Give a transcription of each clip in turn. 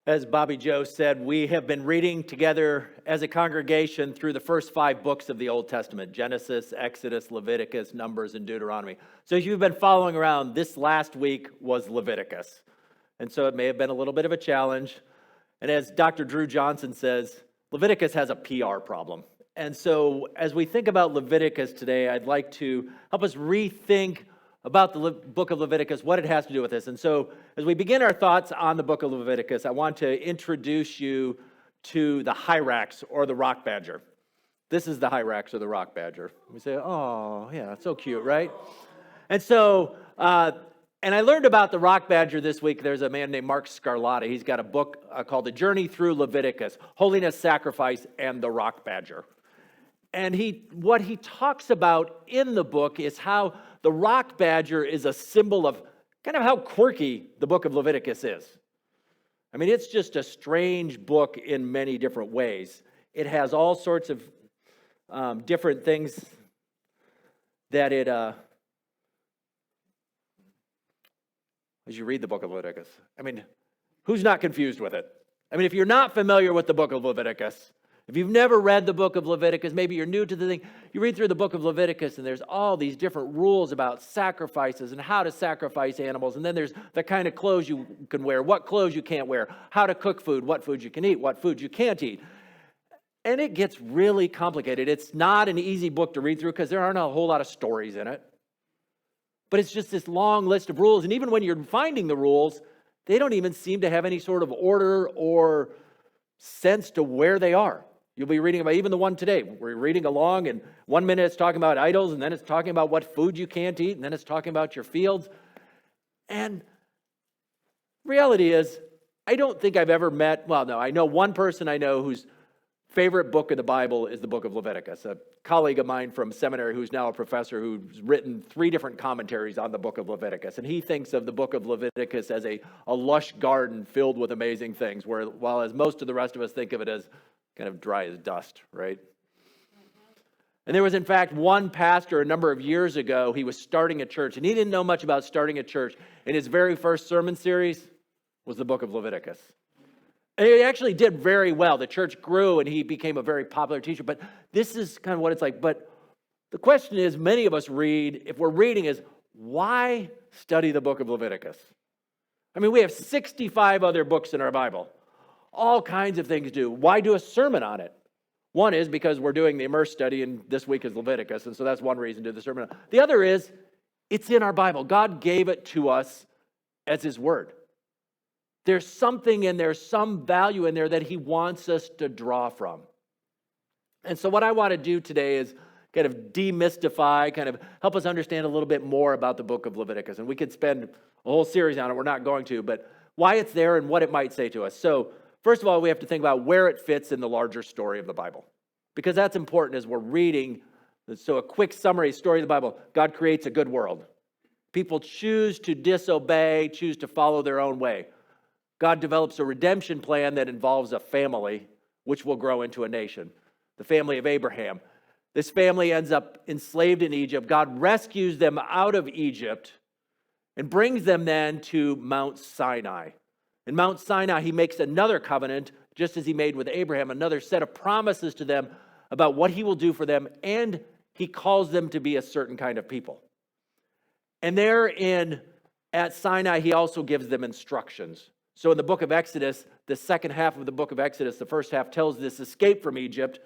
As Bobby Joe said, we have been reading together as a congregation through the first 5 books of the Old Testament: Genesis, Exodus, Leviticus, Numbers, and Deuteronomy. So as you've been following around, this last week was Leviticus. And so it may have been a little bit of a challenge. And as Dr. Drew Johnson says, Leviticus has a PR problem. And so as we think about Leviticus today, I'd like to help us rethink about the book of Leviticus, what it has to do with this. And so as we begin our thoughts on the book of Leviticus, I want to introduce you to the hyrax, or the rock badger. This is the hyrax, or the rock badger. We say, oh, yeah, it's so cute, right? And so, and I learned about the rock badger this week. There's a man named Mark Scarlatti. He's got a book called The Journey Through Leviticus: Holiness, Sacrifice, and the Rock Badger. And what he talks about in the book is how the rock badger is a symbol of kind of how quirky the book of Leviticus is. I mean, it's just a strange book in many different ways. It has all sorts of different things that it, as you read the book of Leviticus, I mean, who's not confused with it? I mean, if you're not familiar with the book of Leviticus, if you've never read the book of Leviticus, maybe you're new to the thing, you read through the book of Leviticus and there's all these different rules about sacrifices and how to sacrifice animals. And then there's the kind of clothes you can wear, what clothes you can't wear, how to cook food, what food you can eat, what food you can't eat. And it gets really complicated. It's not an easy book to read through because there aren't a whole lot of stories in it. But it's just this long list of rules. And even when you're finding the rules, they don't even seem to have any sort of order or sense to where they are. You'll be reading about even the one today. We're reading along, and 1 minute it's talking about idols, and then it's talking about what food you can't eat, and then it's talking about your fields. And reality is, I don't think I've ever met, well, no, I know one person I know whose favorite book of the Bible is the book of Leviticus. A colleague of mine from seminary who's now a professor who's written 3 different commentaries on the book of Leviticus. And he thinks of the book of Leviticus as a lush garden filled with amazing things, while as most of the rest of us think of it as kind of dry as dust, right? And there was, in fact, one pastor a number of years ago. He was starting a church, and he didn't know much about starting a church. And his very first sermon series was the book of Leviticus. And he actually did very well. The church grew, and he became a very popular teacher. But this is kind of what it's like. But the question is, many of us read, if we're reading, is why study the book of Leviticus? I mean, we have 65 other books in our Bible. All kinds of things do. Why do a sermon on it? One is because we're doing the Immerse study, and this week is Leviticus, and so that's one reason to do the sermon. The other is, it's in our Bible. God gave it to us as His Word. There's something in there, some value in there that He wants us to draw from. And so what I want to do today is kind of demystify, kind of help us understand a little bit more about the book of Leviticus. And we could spend a whole series on it. We're not going to, but why it's there and what it might say to us. So first of all, we have to think about where it fits in the larger story of the Bible, because that's important as we're reading. So a quick summary story of the Bible: God creates a good world. People choose to disobey, choose to follow their own way. God develops a redemption plan that involves a family, which will grow into a nation, the family of Abraham. This family ends up enslaved in Egypt. God rescues them out of Egypt and brings them then to Mount Sinai. In Mount Sinai, He makes another covenant, just as He made with Abraham, another set of promises to them about what He will do for them, and He calls them to be a certain kind of people. And at Sinai, He also gives them instructions. So in the book of Exodus, the second half of the book of Exodus, the first half tells this escape from Egypt.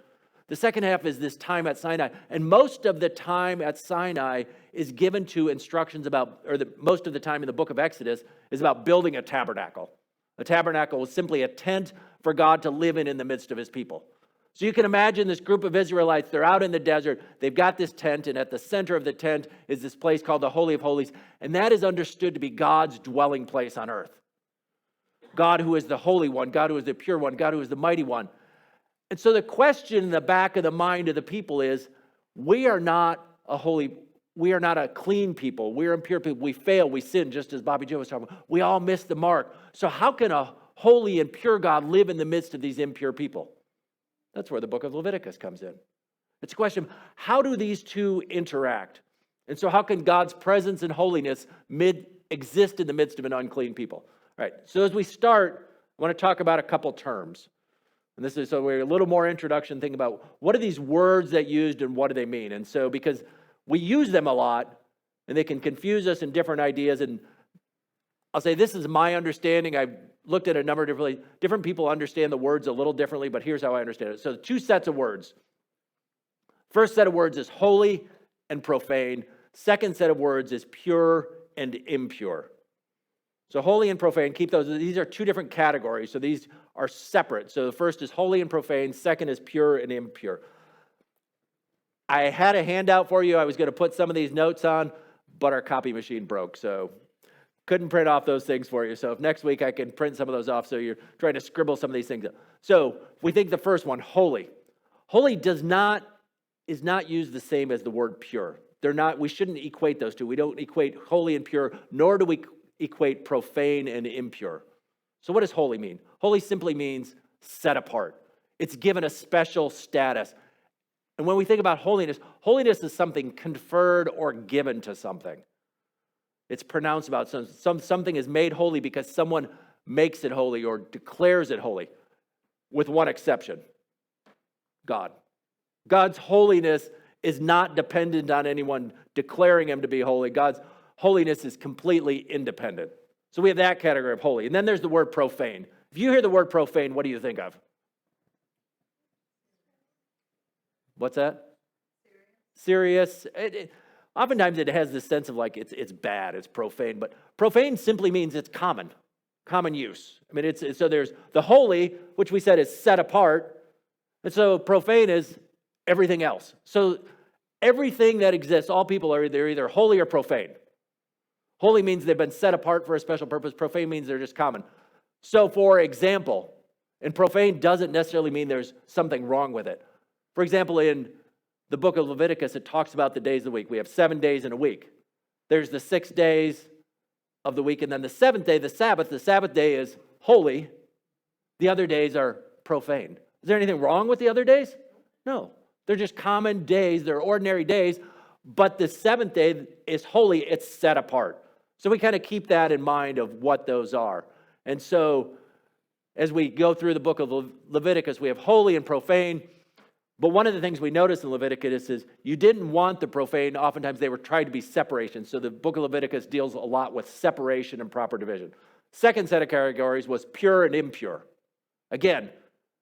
The second half is this time at Sinai. And most of the time at Sinai is given to instructions about, most of the time in the book of Exodus is about building a tabernacle. A tabernacle was simply a tent for God to live in the midst of His people. So you can imagine this group of Israelites, they're out in the desert, they've got this tent, and at the center of the tent is this place called the Holy of Holies, and that is understood to be God's dwelling place on earth. God who is the Holy One, God who is the pure One, God who is the mighty One. And so the question in the back of the mind of the people is, we are not a clean people. We're impure people. We fail. We sin, just as Bobby Joe was talking about. We all miss the mark. So how can a holy and pure God live in the midst of these impure people? That's where the book of Leviticus comes in. It's a question, how do these two interact? And so how can God's presence and holiness exist in the midst of an unclean people? All right, so as we start, I want to talk about a couple terms. And this is so we're a little more introduction, thinking about what are these words that used and what do they mean? And so because we use them a lot and they can confuse us in different ideas, and I'll say this is my understanding. I've looked at a number of different people understand the words a little differently, but here's how I understand it. So two sets of words. First set of words is holy and profane. Second set of words is pure and impure. So holy and profane, keep those. These are two different categories. So these are separate. So the first is holy and profane. Second is pure and impure. I had a handout for you. I was going to put some of these notes on, but our copy machine broke. So couldn't print off those things for you. So if next week I can print some of those off so you're trying to scribble some of these things up. So if we think the first one, holy. Holy is not used the same as the word pure. We shouldn't equate those two. We don't equate holy and pure, nor do we equate profane and impure. So what does holy mean? Holy simply means set apart. It's given a special status. And when we think about holiness, holiness is something conferred or given to something. It's pronounced about something is made holy because someone makes it holy or declares it holy, with one exception: God. God's holiness is not dependent on anyone declaring him to be holy. God's holiness is completely independent. So we have that category of holy. And then there's the word profane. If you hear the word profane, what do you think of? What's that? Serious. Oftentimes it has this sense of like it's bad, it's profane, but profane simply means it's common use. I mean, so there's the holy, which we said is set apart, and so profane is everything else. So everything that exists, all people they're either holy or profane. Holy means they've been set apart for a special purpose. Profane means they're just common. So for example, and profane doesn't necessarily mean there's something wrong with it. For example, in the book of Leviticus, it talks about the days of the week. We have 7 days in a week. There's the 6 days of the week, and then the seventh day, the Sabbath. The Sabbath day is holy. The other days are profane. Is there anything wrong with the other days? No. They're just common days. They're ordinary days. But the seventh day is holy. It's set apart. So we kind of keep that in mind of what those are. And so as we go through the book of Leviticus, we have holy and profane. But one of the things we notice in Leviticus is you didn't want the profane. Oftentimes they were trying to be separation. So the book of Leviticus deals a lot with separation and proper division. Second set of categories was pure and impure. Again,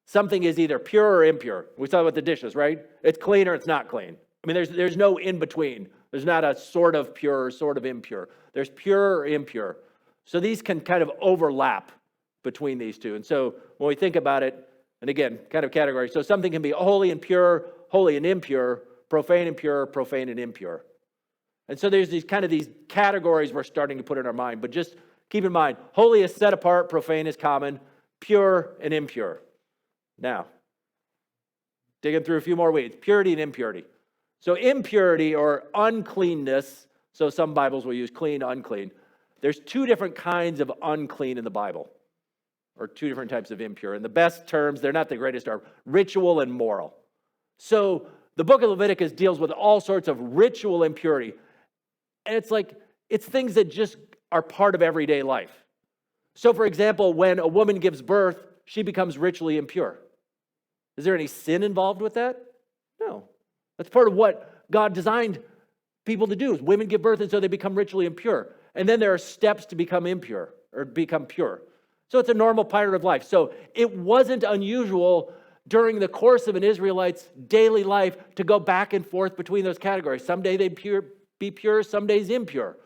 something is either pure or impure. We saw with the dishes, right? It's clean or it's not clean. I mean, there's no in between. There's not a sort of pure or sort of impure. There's pure or impure. So these can kind of overlap between these two. And so when we think about it, and again, kind of categories. So something can be holy and pure, holy and impure, profane and pure, profane and impure. And so there's these categories we're starting to put in our mind. But just keep in mind, holy is set apart, profane is common, pure and impure. Now, digging through a few more weeds. Purity and impurity. So impurity or uncleanness, so some Bibles will use clean, unclean. There's two different kinds of unclean in the Bible, or two different types of impure. And the best terms, they're not the greatest, are ritual and moral. So the book of Leviticus deals with all sorts of ritual impurity. And it's things that just are part of everyday life. So for example, when a woman gives birth, she becomes ritually impure. Is there any sin involved with that? No. That's part of what God designed people to do, is women give birth and so they become ritually impure. And then there are steps to become impure or become pure. So it's a normal part of life. So it wasn't unusual during the course of an Israelite's daily life to go back and forth between those categories. Someday they'd be pure, some days impure,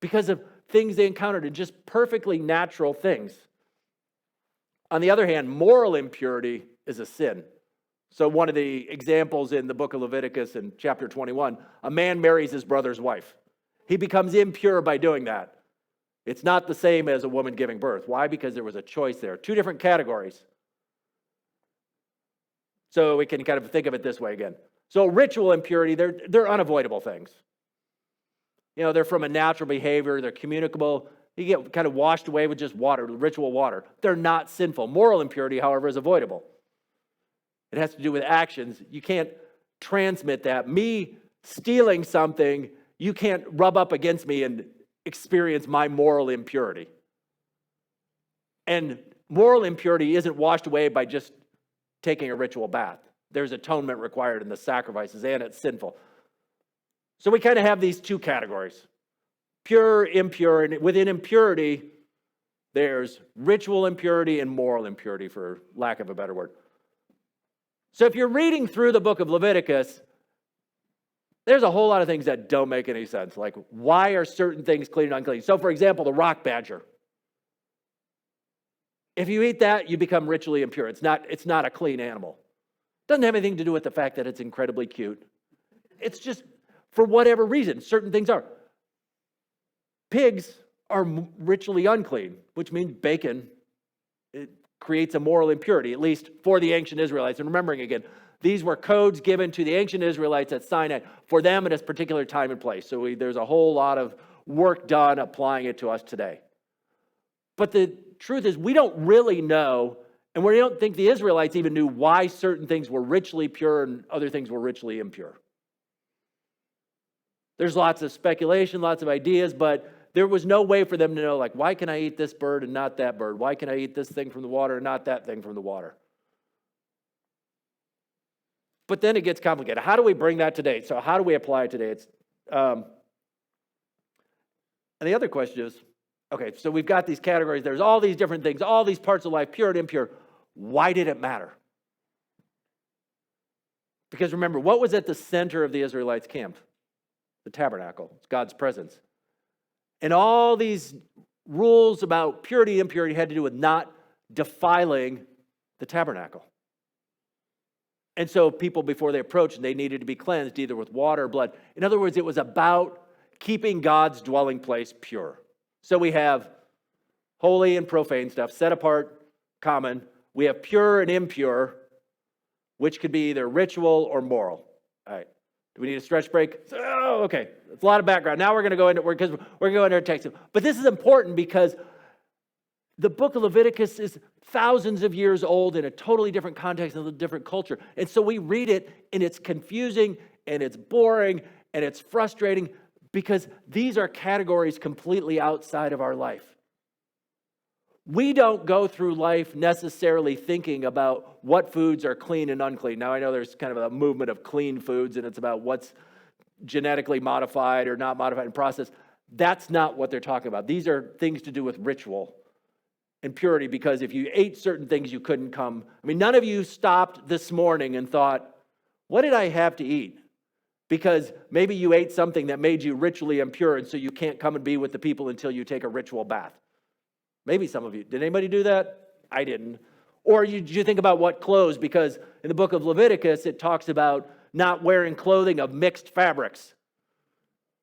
because of things they encountered and just perfectly natural things. On the other hand, moral impurity is a sin. So one of the examples in the book of Leviticus in chapter 21, a man marries his brother's wife. He becomes impure by doing that. It's not the same as a woman giving birth. Why? Because there was a choice there. Two different categories. So we can kind of think of it this way again. So ritual impurity, they're unavoidable things. You know, they're from a natural behavior. They're communicable. You get kind of washed away with just water, ritual water. They're not sinful. Moral impurity, however, is avoidable. It has to do with actions. You can't transmit that. Me stealing something, you can't rub up against me and experience my moral impurity. And moral impurity isn't washed away by just taking a ritual bath. There's atonement required in the sacrifices, and it's sinful. So we kind of have these two categories, pure, impure, and within impurity, there's ritual impurity and moral impurity, for lack of a better word. So if you're reading through the book of Leviticus, there's a whole lot of things that don't make any sense. Like, why are certain things clean and unclean? So, for example, the rock badger. If you eat that, you become ritually impure. It's not a clean animal. It doesn't have anything to do with the fact that it's incredibly cute. It's just, for whatever reason, certain things are. Pigs are ritually unclean, which means bacon, it creates a moral impurity, at least for the ancient Israelites. And remembering again, these were codes given to the ancient Israelites at Sinai for them at a particular time and place. So there's a whole lot of work done applying it to us today. But the truth is, we don't really know, and we don't think the Israelites even knew why certain things were ritually pure and other things were ritually impure. There's lots of speculation, lots of ideas, but there was no way for them to know, like, why can I eat this bird and not that bird? Why can I eat this thing from the water and not that thing from the water? But then it gets complicated. How do we bring that today? So how do we apply it today? And the other question is, okay, so we've got these categories. There's all these different things, all these parts of life, pure and impure. Why did it matter? Because remember, what was at the center of the Israelites' camp? The tabernacle. It's God's presence. And all these rules about purity and impurity had to do with not defiling the tabernacle. And so people, before they approached, they needed to be cleansed either with water or blood. In other words, it was about keeping God's dwelling place pure. So we have holy and profane stuff, set apart, common. We have pure and impure, which could be either ritual or moral. All right. Do we need a stretch break? Oh, okay. It's a lot of background. Now we're going to go into our text. But this is important because the book of Leviticus is thousands of years old in a totally different context and a different culture. And so we read it and it's confusing and it's boring and it's frustrating because these are categories completely outside of our life. We don't go through life necessarily thinking about what foods are clean and unclean. Now, I know there's kind of a movement of clean foods, and it's about what's genetically modified or not modified and processed. That's not what they're talking about. These are things to do with ritual and purity, because if you ate certain things, you couldn't come. I mean, none of you stopped this morning and thought, what did I have to eat? Because maybe you ate something that made you ritually impure, and so you can't come and be with the people until you take a ritual bath. Maybe some of you. Did anybody do that? I didn't. Or did you think about what clothes? Because in the book of Leviticus, it talks about not wearing clothing of mixed fabrics.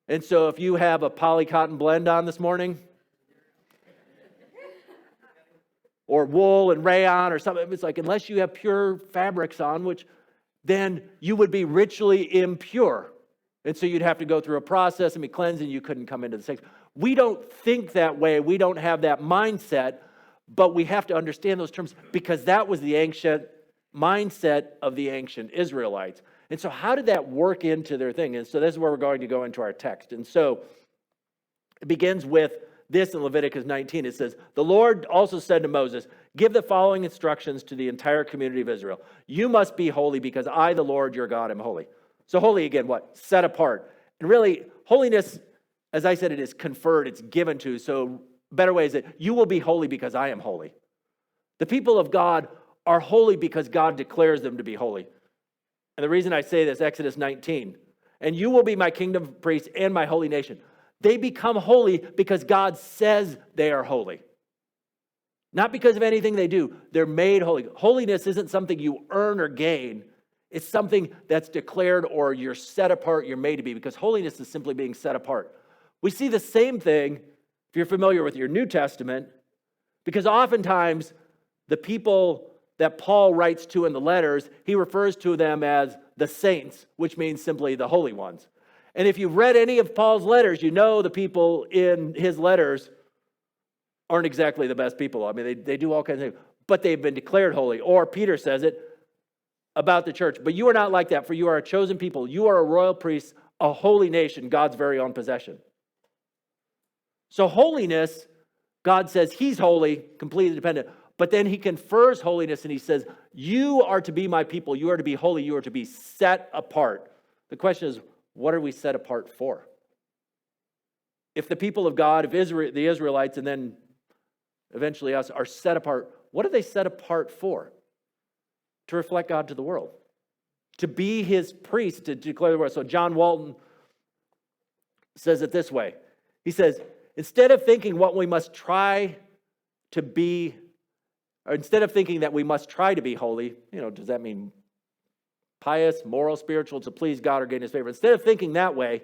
And so if you have a polycotton blend on this morning, or wool and rayon or something, it's like, unless you have pure fabrics on, which then you would be ritually impure. And so you'd have to go through a process and be cleansed, and you couldn't come into the sanctuary. We don't think that way. We don't have that mindset, but we have to understand those terms because that was the ancient mindset of the ancient Israelites. And so how did that work into their thing? And so this is where we're going to go into our text. And so it begins with this in Leviticus 19. It says, the Lord also said to Moses, give the following instructions to the entire community of Israel. You must be holy because I, the Lord your God, am holy. So holy, again, what? Set apart. And really, holiness, as I said, it is conferred, it's given to. So better way is that you will be holy because I am holy. The people of God are holy because God declares them to be holy. And the reason I say this, Exodus 19, and you will be my kingdom of priests and my holy nation. They become holy because God says they are holy. Not because of anything they do. They're made holy. Holiness isn't something you earn or gain. It's something that's declared or you're set apart, you're made to be, because holiness is simply being set apart. We see the same thing if you're familiar with your New Testament, because oftentimes the people that Paul writes to in the letters, he refers to them as the saints, which means simply the holy ones. And if you've read any of Paul's letters, you know the people in his letters aren't exactly the best people. I mean, they do all kinds of things, but they've been declared holy. Or Peter says it about the church. But you are not like that, for you are a chosen people. You are a royal priest, a holy nation, God's very own possession. So holiness, God says he's holy, completely dependent. But then he confers holiness and he says, you are to be my people. You are to be holy. You are to be set apart. The question is, what are we set apart for? If the people of God, if Israel, the Israelites, and then eventually us, are set apart, what are they set apart for? To reflect God to the world. To be his priest, to declare the word. So John Walton says it this way. He says, instead of thinking what we must try to be, or instead of thinking that we must try to be holy, does that mean pious, moral, spiritual, to please God or gain his favor? Instead of thinking that way,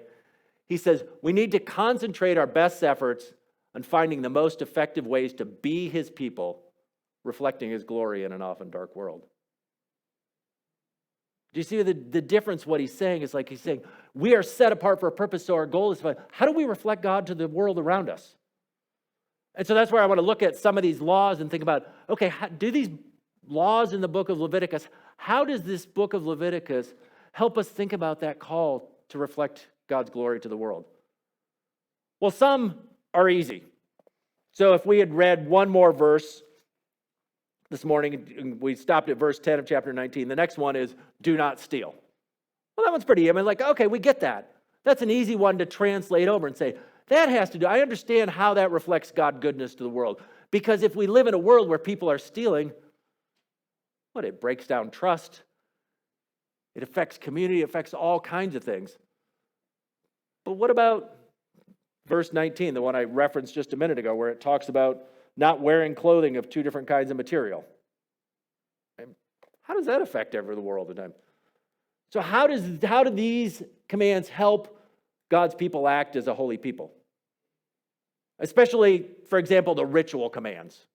he says, we need to concentrate our best efforts on finding the most effective ways to be his people, reflecting his glory in an often dark world. Do you see the difference? What he's saying is like he's saying, we are set apart for a purpose, so our goal is, how do we reflect God to the world around us? And so that's where I want to look at some of these laws and think about, okay, do these laws in the book of Leviticus, how does this book of Leviticus help us think about that call to reflect God's glory to the world? Well, some are easy. So if we had read one more verse this morning, we stopped at verse 10 of chapter 19. The next one is, do not steal. Well, that one's pretty, okay, we get that. That's an easy one to translate over and say, that has to do, I understand how that reflects God's goodness to the world. Because if we live in a world where people are stealing, it breaks down trust. It affects community, it affects all kinds of things. But what about verse 19, the one I referenced just a minute ago, where it talks about not wearing clothing of two different kinds of material? How does that affect the world at the time? So how do these commands help God's people act as a holy people? Especially, for example, the ritual commands.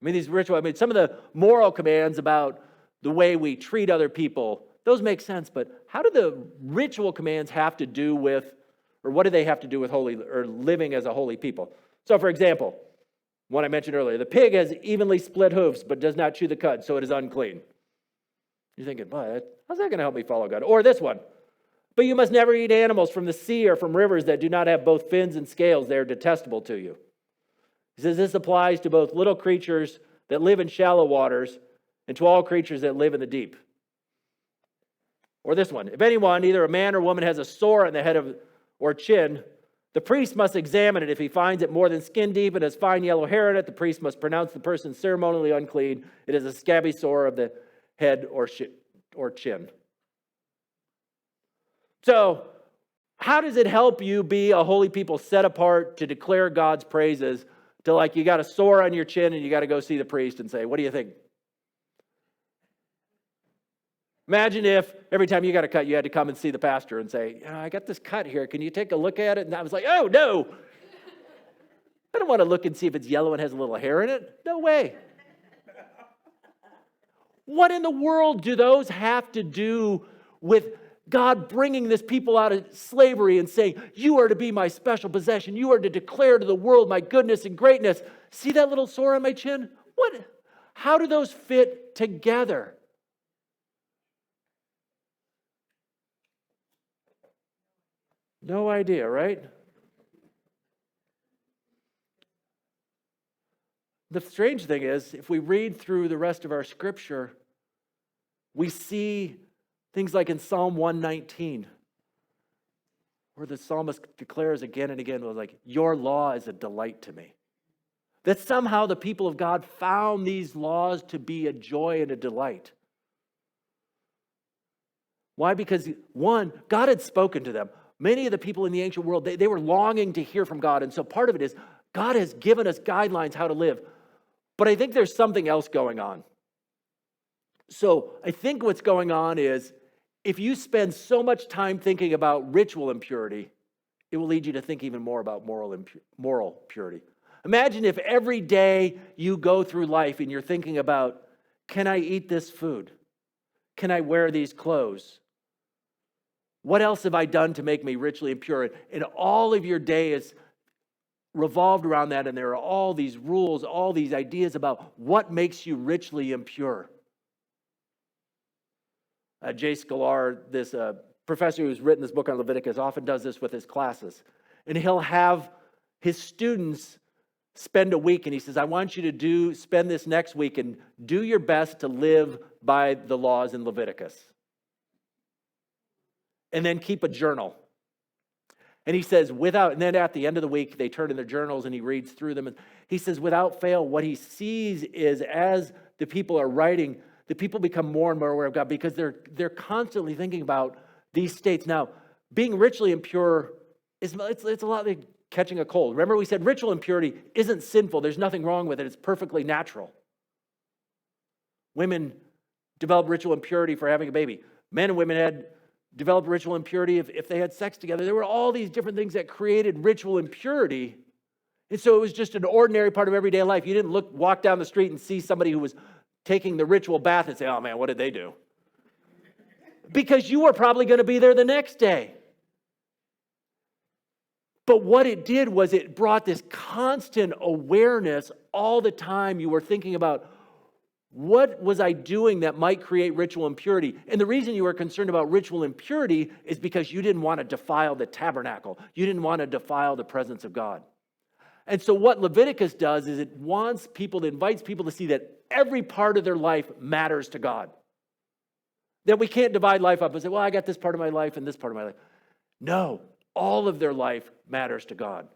Some of the moral commands about the way we treat other people, those make sense, but how do the ritual commands have to do with, or what do they have to do with holy or living as a holy people? So, for example, one I mentioned earlier, the pig has evenly split hooves but does not chew the cud, so it is unclean. You're thinking, how's that going to help me follow God? Or this one, but you must never eat animals from the sea or from rivers that do not have both fins and scales. They are detestable to you. He says this applies to both little creatures that live in shallow waters and to all creatures that live in the deep. Or this one, if anyone, either a man or woman, has a sore on the head or chin, the priest must examine it. If he finds it more than skin deep and has fine yellow hair in it, the priest must pronounce the person ceremonially unclean. It is a scabby sore of the head or chin. So, how does it help you be a holy people set apart to declare God's praises, to you got a sore on your chin and you got to go see the priest and say, what do you think? Imagine if every time you got a cut, you had to come and see the pastor and say, I got this cut here. Can you take a look at it? And I was like, oh, no. I don't want to look and see if it's yellow and has a little hair in it. No way. What in the world do those have to do with God bringing this people out of slavery and saying, you are to be my special possession. You are to declare to the world my goodness and greatness. See that little sore on my chin? How do those fit together? No idea, right? The strange thing is, if we read through the rest of our scripture, we see things like in Psalm 119, where the psalmist declares again and again, your law is a delight to me. That somehow the people of God found these laws to be a joy and a delight. Why? Because one, God had spoken to them. Many of the people in the ancient world, they were longing to hear from God. And so part of it is God has given us guidelines how to live. But I think there's something else going on. So I think what's going on is if you spend so much time thinking about ritual impurity, it will lead you to think even more about moral purity. Imagine if every day you go through life and you're thinking about, can I eat this food? Can I wear these clothes? What else have I done to make me ritually impure? And all of your day is revolved around that, and there are all these rules, all these ideas about what makes you ritually impure. Jay Scalar, this professor who's written this book on Leviticus, often does this with his classes. And he'll have his students spend a week, and he says, I want you to spend this next week and do your best to live by the laws in Leviticus. And then keep a journal. And he says, and then at the end of the week, they turn in their journals and he reads through them. And he says, without fail, what he sees is as the people are writing, the people become more and more aware of God because they're constantly thinking about these states. Now, being ritually impure, it's a lot like catching a cold. Remember we said ritual impurity isn't sinful. There's nothing wrong with it. It's perfectly natural. Women develop ritual impurity for having a baby. Men and women had developed ritual impurity if they had sex together. There were all these different things that created ritual impurity. And so it was just an ordinary part of everyday life. You didn't walk down the street and see somebody who was taking the ritual bath and say, oh man, what did they do? Because you were probably going to be there the next day. But what it did was it brought this constant awareness all the time. You were thinking about, what was I doing that might create ritual impurity? And the reason you were concerned about ritual impurity is because you didn't want to defile the tabernacle. You didn't want to defile the presence of God. And so what Leviticus does is it invites people to see that every part of their life matters to God. That we can't divide life up and say, well, I got this part of my life and this part of my life. No, all of their life matters to God.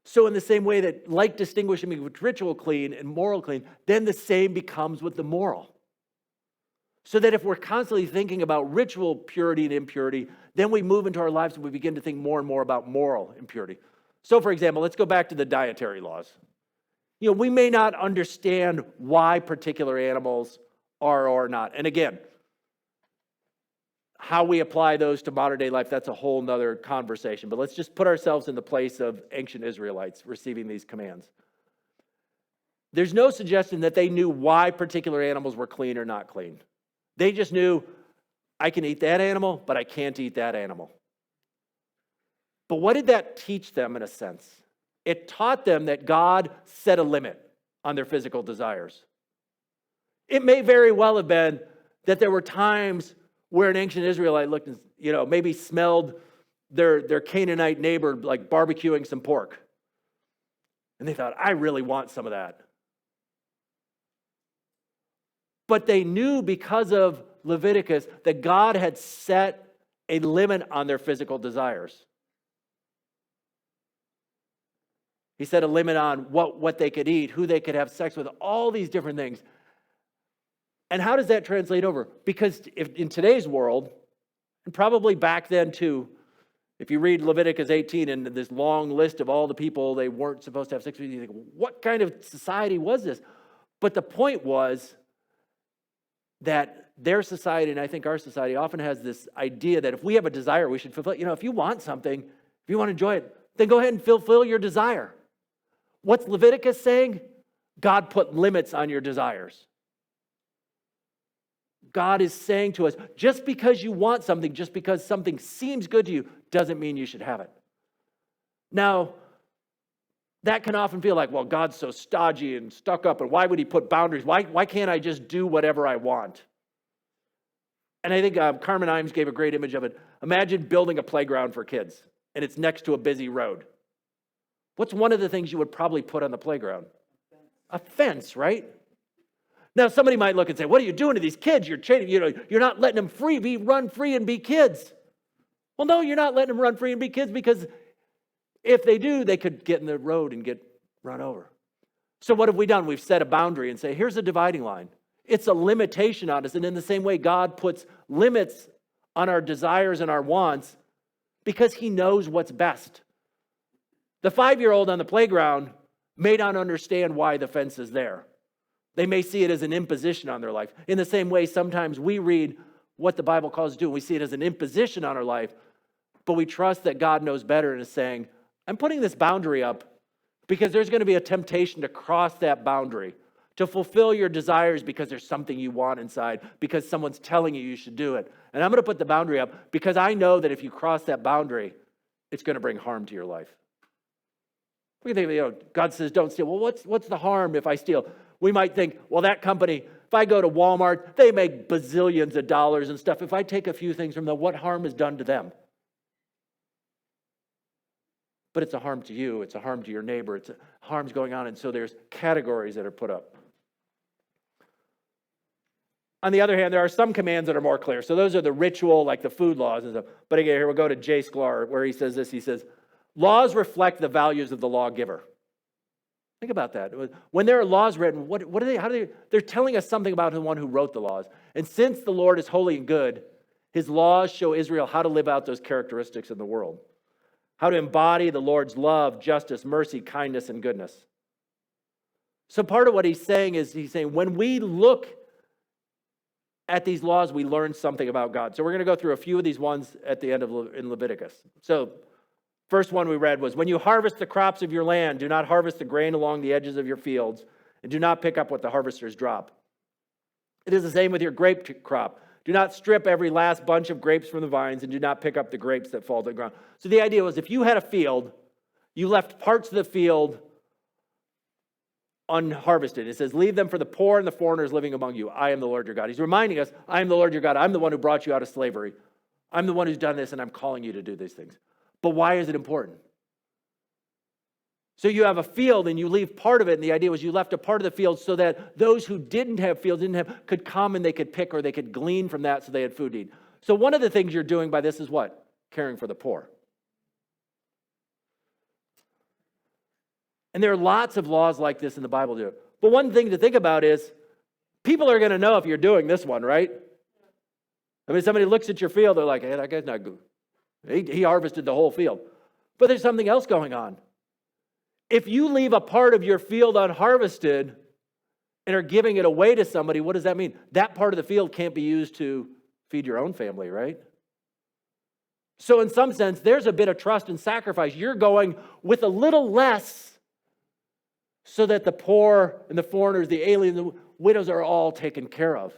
So in the same way that, like distinguishing between ritual clean and moral clean, then the same becomes with the moral. So that if we're constantly thinking about ritual purity and impurity, then we move into our lives and we begin to think more and more about moral impurity. So for example, let's go back to the dietary laws. We may not understand why particular animals are or not. And again, how we apply those to modern day life, that's a whole nother conversation. But let's just put ourselves in the place of ancient Israelites receiving these commands. There's no suggestion that they knew why particular animals were clean or not clean. They just knew, I can eat that animal, but I can't eat that animal. But what did that teach them in a sense? It taught them that God set a limit on their physical desires. It may very well have been that there were times where an ancient Israelite looked and, maybe smelled their Canaanite neighbor like barbecuing some pork. And they thought, I really want some of that. But they knew because of Leviticus that God had set a limit on their physical desires. He set a limit on what they could eat, who they could have sex with, all these different things. And how does that translate over? Because if in today's world, and probably back then too, if you read Leviticus 18 and this long list of all the people they weren't supposed to have sex with, you think, what kind of society was this? But the point was that their society, and I think our society, often has this idea that if we have a desire, we should fulfill it. If you want something, if you want to enjoy it, then go ahead and fulfill your desire. What's Leviticus saying? God put limits on your desires. God is saying to us, just because you want something, just because something seems good to you, doesn't mean you should have it. Now, that can often feel like, well, God's so stodgy and stuck up, and why would he put boundaries? Why can't I just do whatever I want? And I think Carmen Imes gave a great image of it. Imagine building a playground for kids, and it's next to a busy road. What's one of the things you would probably put on the playground? A fence, right? Now, somebody might look and say, what are you doing to these kids? You're not letting them run free and be kids. Well, no, you're not letting them run free and be kids, because if they do, they could get in the road and get run over. So what have we done? We've set a boundary and say, here's a dividing line. It's a limitation on us. And in the same way, God puts limits on our desires and our wants because he knows what's best. The 5-year-old on the playground may not understand why the fence is there. They may see it as an imposition on their life. In the same way, sometimes we read what the Bible calls us to do, and we see it as an imposition on our life, but we trust that God knows better and is saying, I'm putting this boundary up because there's going to be a temptation to cross that boundary, to fulfill your desires because there's something you want inside, because someone's telling you should do it. And I'm going to put the boundary up because I know that if you cross that boundary, it's going to bring harm to your life. We can think, God says don't steal. Well, what's the harm if I steal? We might think, well, that company, if I go to Walmart, they make bazillions of dollars and stuff. If I take a few things from them, what harm is done to them? but it's a harm to you. It's a harm to your neighbor. It's harm's going on. And so there's categories that are put up. On the other hand, there are some commands that are more clear. So those are the ritual, like the food laws and stuff. But again, here we'll go to J. Sklar, where he says this. He says, laws reflect the values of the lawgiver. Think about that. When there are laws written, what are they? How do they? They're telling us something about the one who wrote the laws. And since the Lord is holy and good, his laws show Israel how to live out those characteristics in the world, how to embody the Lord's love, justice, mercy, kindness, and goodness. So part of what he's saying is when we look at these laws, we learn something about God. So we're going to go through a few of these ones at the end of in Leviticus. So first one we read was, when you harvest the crops of your land, do not harvest the grain along the edges of your fields, and do not pick up what the harvesters drop. It is the same with your grape crop. Do not strip every last bunch of grapes from the vines, and do not pick up the grapes that fall to the ground. So the idea was, if you had a field, you left parts of the field unharvested. It says, leave them for the poor and the foreigners living among you. I am the Lord your God. He's reminding us, I am the Lord your God. I'm the one who brought you out of slavery. I'm the one who's done this, and I'm calling you to do these things. But why is it important? So you have a field and you leave part of it, and the idea was you left a part of the field so that those who didn't have fields, could come and they could pick or they could glean from that so they had food to eat. So one of the things you're doing by this is what? Caring for the poor. And there are lots of laws like this in the Bible too. But one thing to think about is people are going to know if you're doing this one, right? I mean, somebody looks at your field, they're like, hey, that guy's not good. He harvested the whole field. But there's something else going on. If you leave a part of your field unharvested and are giving it away to somebody, what does that mean? That part of the field can't be used to feed your own family, right? So in some sense, there's a bit of trust and sacrifice. You're going with a little less so that the poor and the foreigners, the aliens, the widows are all taken care of.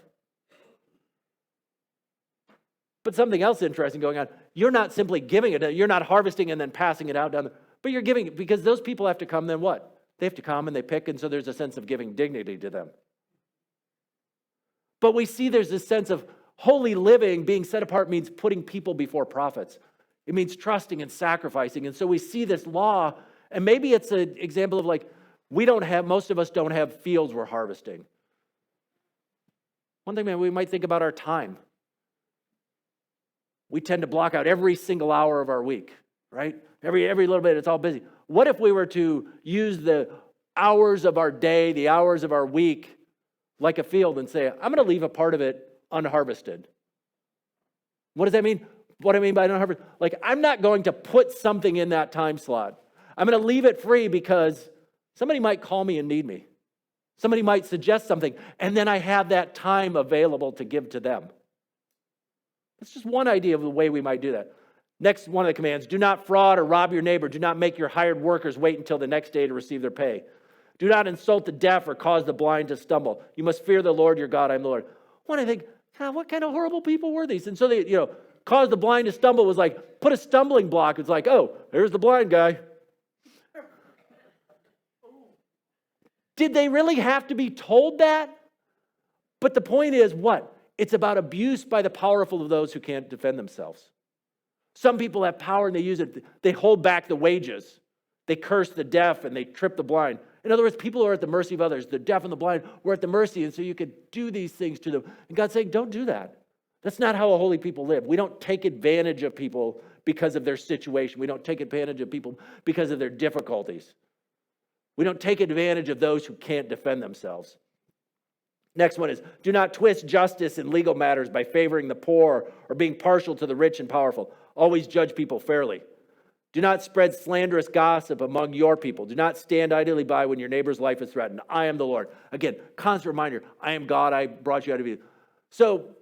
But something else interesting going on. You're not simply giving it. You're not harvesting and then passing it out down but you're giving it because those people have to come, then what? They have to come and they pick, and so there's a sense of giving dignity to them. But we see there's this sense of holy living. Being set apart means putting people before prophets. It means trusting and sacrificing. And so we see this law, and maybe it's an example of like, most of us don't have fields we're harvesting. One thing, man, we might think about our time. We tend to block out every single hour of our week, right? Every little bit, it's all busy. What if we were to use the hours of our day, the hours of our week, like a field and say, I'm going to leave a part of it unharvested? What does that mean? What I mean by unharvested? Like, I'm not going to put something in that time slot. I'm going to leave it free because somebody might call me and need me. Somebody might suggest something, and then I have that time available to give to them. That's just one idea of the way we might do that. Next one of the commands, do not fraud or rob your neighbor. Do not make your hired workers wait until the next day to receive their pay. Do not insult the deaf or cause the blind to stumble. You must fear the Lord your God. I am the Lord. When I think, God, what kind of horrible people were these? And so they, cause the blind to stumble was like, put a stumbling block. It's like, oh, there's the blind guy. Did they really have to be told that? But the point is what? It's about abuse by the powerful of those who can't defend themselves. Some people have power and they use it. They hold back the wages. They curse the deaf and they trip the blind. In other words, people are at the mercy of others. The deaf and the blind were at the mercy, and so you could do these things to them. And God's saying, don't do that. That's not how a holy people live. We don't take advantage of people because of their situation. We don't take advantage of people because of their difficulties. We don't take advantage of those who can't defend themselves. Next one is, do not twist justice in legal matters by favoring the poor or being partial to the rich and powerful. Always judge people fairly. Do not spread slanderous gossip among your people. Do not stand idly by when your neighbor's life is threatened. I am the Lord. Again, constant reminder, I am God. I brought you out of Egypt. So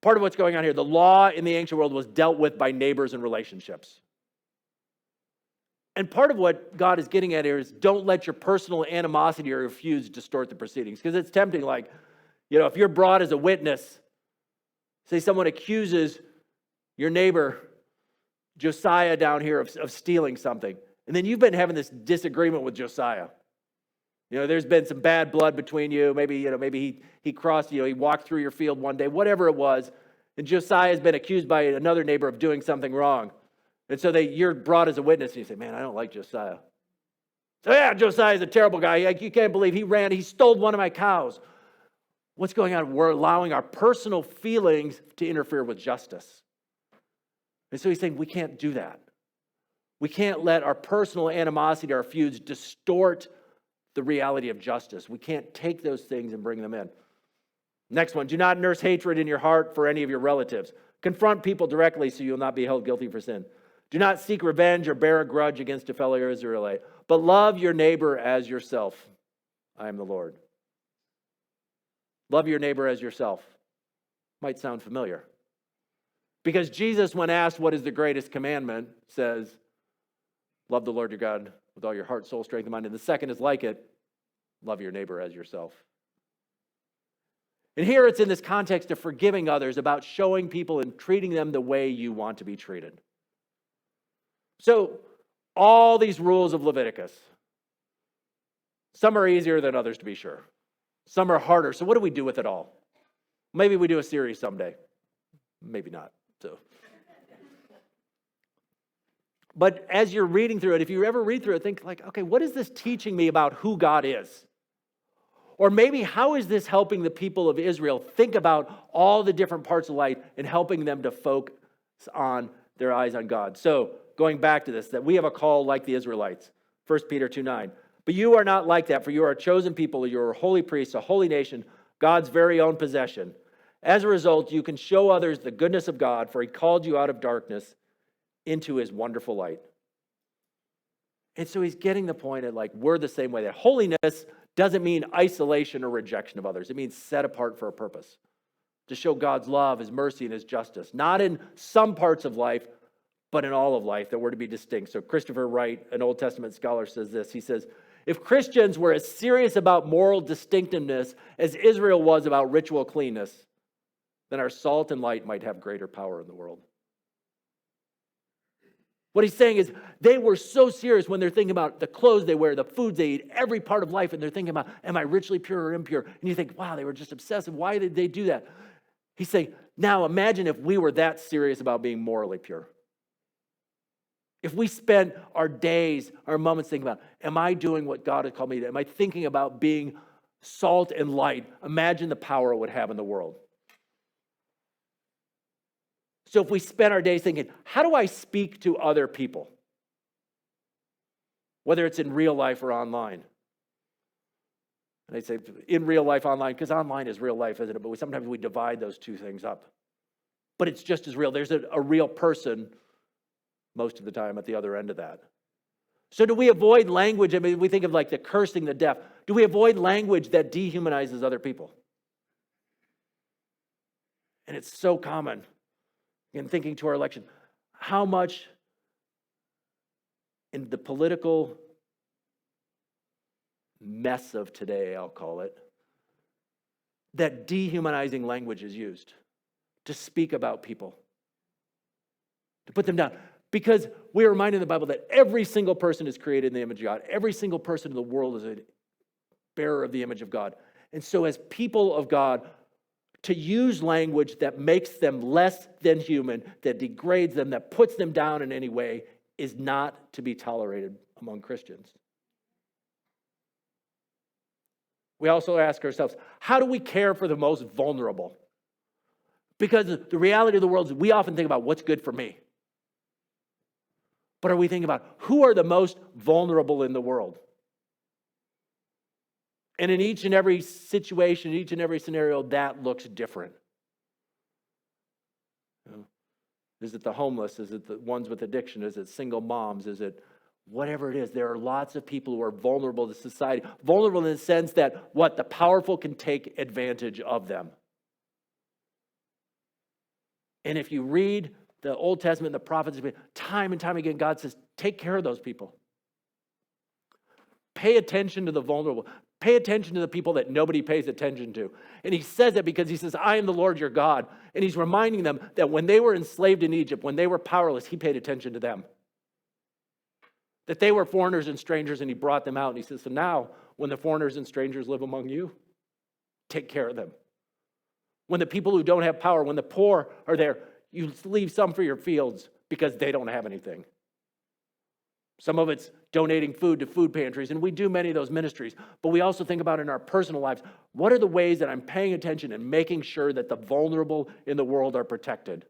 part of what's going on here, the law in the ancient world was dealt with by neighbors and relationships. And part of what God is getting at here is don't let your personal animosity or refuse distort the proceedings. Because it's tempting, like, if you're brought as a witness, say someone accuses your neighbor, Josiah down here, of stealing something. And then you've been having this disagreement with Josiah. There's been some bad blood between you. Maybe he crossed, he walked through your field one day, whatever it was. And Josiah has been accused by another neighbor of doing something wrong. And so you're brought as a witness, and you say, man, I don't like Josiah. So yeah, Josiah's a terrible guy. You can't believe he stole one of my cows. What's going on? We're allowing our personal feelings to interfere with justice. And so he's saying we can't do that. We can't let our personal animosity, our feuds, distort the reality of justice. We can't take those things and bring them in. Next one, do not nurse hatred in your heart for any of your relatives. Confront people directly so you'll not be held guilty for sin. Do not seek revenge or bear a grudge against a fellow Israelite, but love your neighbor as yourself. I am the Lord. Love your neighbor as yourself. Might sound familiar. Because Jesus, when asked what is the greatest commandment, says, love the Lord your God with all your heart, soul, strength, and mind. And the second is like it, love your neighbor as yourself. And here it's in this context of forgiving others, about showing people and treating them the way you want to be treated. So, all these rules of Leviticus, some are easier than others to be sure. Some are harder. So what do we do with it all? Maybe we do a series someday. Maybe not. But as you're reading through it, if you ever read through it, think like, okay, what is this teaching me about who God is? Or maybe how is this helping the people of Israel think about all the different parts of life and helping them to focus on their eyes on God? So going back to this, that we have a call like the Israelites. 1 Peter 2:9. But you are not like that, for you are a chosen people, you are a holy priest, a holy nation, God's very own possession. As a result, you can show others the goodness of God, for he called you out of darkness into his wonderful light. And so he's getting the point at like, we're the same way. That holiness doesn't mean isolation or rejection of others. It means set apart for a purpose. To show God's love, his mercy, and his justice. Not in some parts of life, but in all of life, that we're to be distinct. So Christopher Wright, an Old Testament scholar, says this. He says, if Christians were as serious about moral distinctiveness as Israel was about ritual cleanness, then our salt and light might have greater power in the world. What he's saying is they were so serious when they're thinking about the clothes they wear, the foods they eat, every part of life, and they're thinking about, am I ritually pure or impure? And you think, wow, they were just obsessive. Why did they do that? He's saying, now imagine if we were that serious about being morally pure. If we spent our days, our moments thinking about, am I doing what God has called me to? Am I thinking about being salt and light? Imagine the power it would have in the world. So if we spend our days thinking, how do I speak to other people? Whether it's in real life or online. And I say in real life, online, because online is real life, isn't it? But sometimes we divide those two things up. But it's just as real. There's a real person most of the time at the other end of that. So do we avoid language? I mean, we think of like the cursing, the deaf. Do we avoid language that dehumanizes other people? And it's so common. In thinking to our election, how much in the political mess of today, I'll call it, that dehumanizing language is used to speak about people, to put them down. Because we're reminded in the Bible that every single person is created in the image of God. Every single person in the world is a bearer of the image of God. And so as people of God, to use language that makes them less than human, that degrades them, that puts them down in any way, is not to be tolerated among Christians. We also ask ourselves, how do we care for the most vulnerable? Because the reality of the world is we often think about what's good for me. But are we thinking about who are the most vulnerable in the world? And in each and every situation, each and every scenario, that looks different. Is it the homeless? Is it the ones with addiction? Is it single moms? Is it whatever it is? There are lots of people who are vulnerable to society. Vulnerable in the sense that the powerful can take advantage of them. And if you read the Old Testament and the prophets, time and time again, God says, take care of those people. Pay attention to the vulnerable. Pay attention to the people that nobody pays attention to. And he says that because he says, I am the Lord your God. And he's reminding them that when they were enslaved in Egypt, when they were powerless, he paid attention to them. That they were foreigners and strangers, and he brought them out. And he says, so now, when the foreigners and strangers live among you, take care of them. When the people who don't have power, when the poor are there, you leave some for your fields, because they don't have anything. Some of it's donating food to food pantries, and we do many of those ministries. But we also think about in our personal lives, what are the ways that I'm paying attention and making sure that the vulnerable in the world are protected?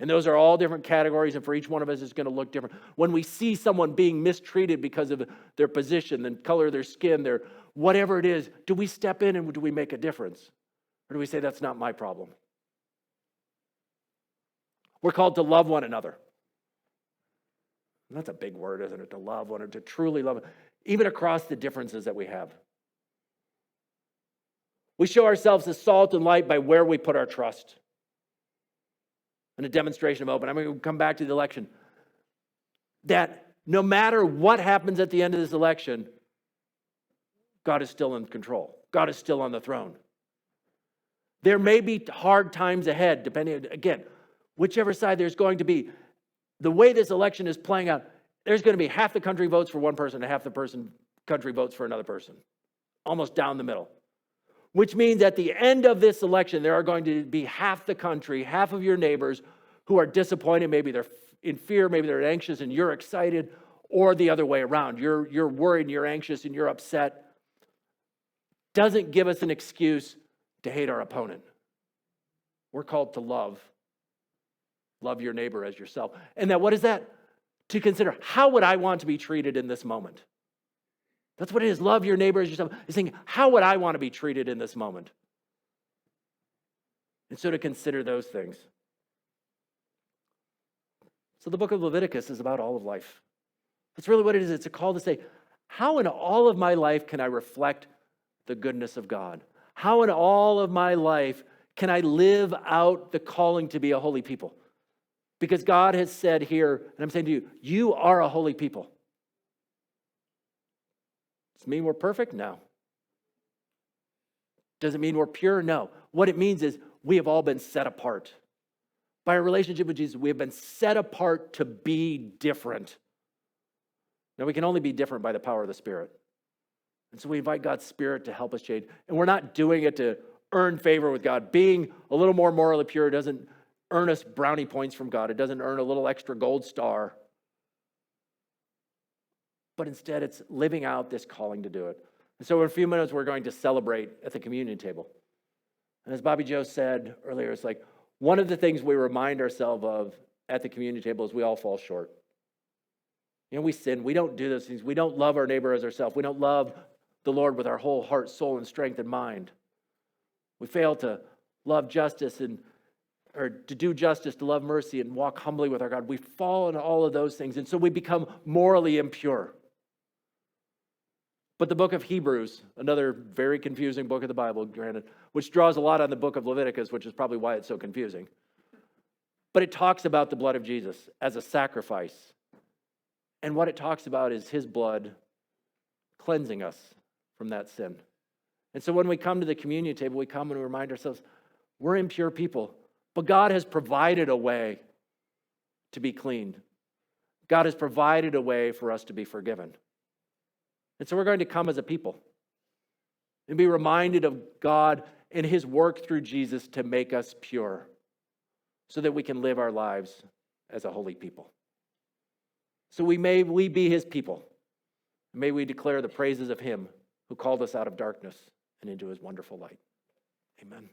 And those are all different categories, and for each one of us, it's going to look different. When we see someone being mistreated because of their position, the color of their skin, their whatever it is, do we step in and do we make a difference? Or do we say, that's not my problem? We're called to love one another. And that's a big word, isn't it? To love one another, to truly love, even across the differences that we have. We show ourselves as salt and light by where we put our trust. And a demonstration of hope. And I'm going to come back to the election. That no matter what happens at the end of this election, God is still in control. God is still on the throne. There may be hard times ahead, depending, again, whichever side there's going to be. The way this election is playing out, there's going to be half the country votes for one person and half the country votes for another person. Almost down the middle. Which means at the end of this election, there are going to be half the country, half of your neighbors who are disappointed. Maybe they're in fear, maybe they're anxious and you're excited, or the other way around. You're worried and you're anxious and you're upset. Doesn't give us an excuse to hate our opponent. We're called to love. Love your neighbor as yourself. And that, what is that? To consider, how would I want to be treated in this moment? That's what it is. Love your neighbor as yourself. It's saying, how would I want to be treated in this moment? And so to consider those things. So the book of Leviticus is about all of life. That's really what it is. It's a call to say, how in all of my life can I reflect the goodness of God? How in all of my life can I live out the calling to be a holy people? Because God has said here, and I'm saying to you, you are a holy people. Does it mean we're perfect? No. Does it mean we're pure? No. What it means is we have all been set apart. By our relationship with Jesus, we have been set apart to be different. Now, we can only be different by the power of the Spirit. And so we invite God's Spirit to help us change. And we're not doing it to earn favor with God. Being a little more morally pure doesn't earn us brownie points from God. It doesn't earn a little extra gold star. But instead, it's living out this calling to do it. And so in a few minutes, we're going to celebrate at the communion table. And as Bobby Joe said earlier, it's like one of the things we remind ourselves of at the communion table is we all fall short. You know, we sin. We don't do those things. We don't love our neighbor as ourselves. We don't love the Lord with our whole heart, soul, and strength and mind. We fail to love justice or to do justice, to love mercy, and walk humbly with our God. We fall into all of those things, and so we become morally impure. But the book of Hebrews, another very confusing book of the Bible, granted, which draws a lot on the book of Leviticus, which is probably why it's so confusing. But it talks about the blood of Jesus as a sacrifice. And what it talks about is his blood cleansing us from that sin. And so when we come to the communion table, we come and we remind ourselves, we're impure people. But God has provided a way to be cleaned. God has provided a way for us to be forgiven. And so we're going to come as a people and be reminded of God and his work through Jesus to make us pure so that we can live our lives as a holy people. So may we be his people. May we declare the praises of him who called us out of darkness and into his wonderful light. Amen.